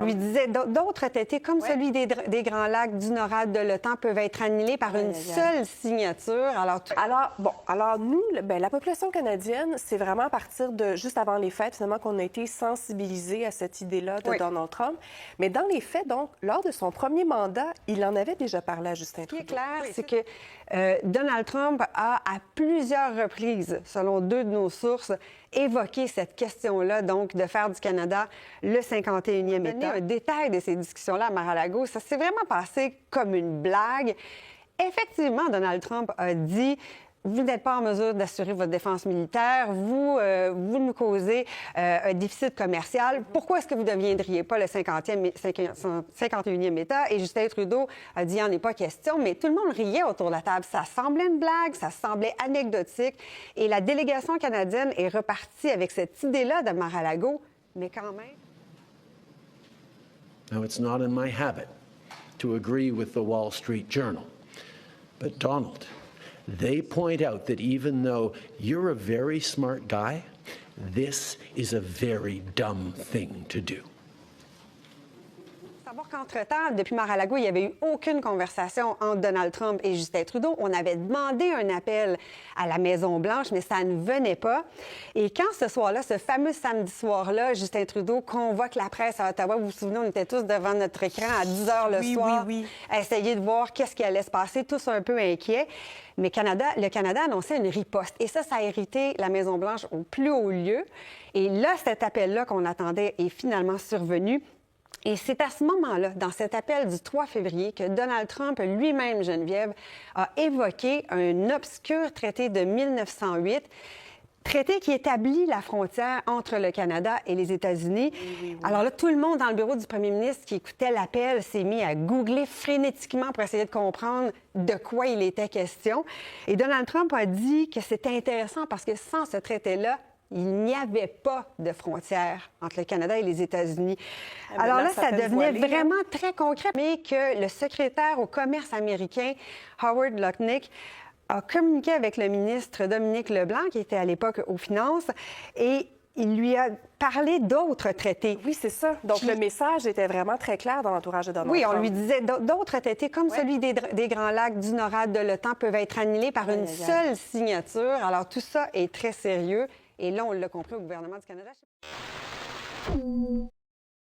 Lui disait d'autres traités, comme celui des Grands Lacs, du NORAD, de l'OTAN, peuvent être annulés par une seule signature. Alors nous, la population canadienne, c'est vraiment à partir de juste avant les fêtes, finalement, qu'on a été sensibilisés à cette idée-là de Donald Trump. Mais dans les faits, donc, lors de son premier mandat, il en avait déjà parlé à Justin Trudeau. Ce qui est clair, c'est que Donald Trump a, à plusieurs reprises, selon deux de nos sources, évoqué cette question-là, donc de faire du Canada le 51e État. Un détail de ces discussions-là à Mar-a-Lago, ça s'est vraiment passé comme une blague. Effectivement, Donald Trump a dit: vous n'êtes pas en mesure d'assurer votre défense militaire, vous nous causez un déficit commercial. Pourquoi est-ce que vous ne deviendriez pas le 51e État? Et Justin Trudeau a dit: il n'en est pas question, mais tout le monde riait autour de la table. Ça semblait une blague, ça semblait anecdotique. Et la délégation canadienne est repartie avec cette idée-là de Mar-a-Lago, mais quand même... Now, it's not in my habit to agree with the Wall Street Journal, but Donald, they point out that even though you're a very smart guy, this is a very dumb thing to do. Savoir qu'entre-temps, depuis Mar-a-Lago, il n'y avait eu aucune conversation entre Donald Trump et Justin Trudeau. On avait demandé un appel à la Maison-Blanche, mais ça ne venait pas. Et quand ce soir-là, ce fameux samedi soir-là, Justin Trudeau convoque la presse à Ottawa, vous vous souvenez, on était tous devant notre écran à 10 h le soir, à essayer de voir qu'est-ce qui allait se passer, tous un peu inquiets. Mais le Canada annonçait une riposte. Et ça a irrité la Maison-Blanche au plus haut lieu. Et là, cet appel-là qu'on attendait est finalement survenu. Et c'est à ce moment-là, dans cet appel du 3 février, que Donald Trump lui-même, Geneviève, a évoqué un obscur traité de 1908, traité qui établit la frontière entre le Canada et les États-Unis. Oui. Alors là, tout le monde dans le bureau du premier ministre qui écoutait l'appel s'est mis à googler frénétiquement pour essayer de comprendre de quoi il était question. Et Donald Trump a dit que c'était intéressant parce que sans ce traité-là, il n'y avait pas de frontière entre le Canada et les États-Unis. Alors là, ça devenait vraiment très concret, mais que le secrétaire au commerce américain, Howard Lutnick, a communiqué avec le ministre Dominique Leblanc, qui était à l'époque aux Finances, et il lui a parlé d'autres traités. Oui, c'est ça. Donc, le message était vraiment très clair dans l'entourage de Donald Trump. Oui, on lui disait d'autres traités, comme celui des Grands Lacs, du NORAD, de l'OTAN, peuvent être annulés par une seule signature. Alors, tout ça est très sérieux. Et là, on l'a compris au gouvernement du Canada.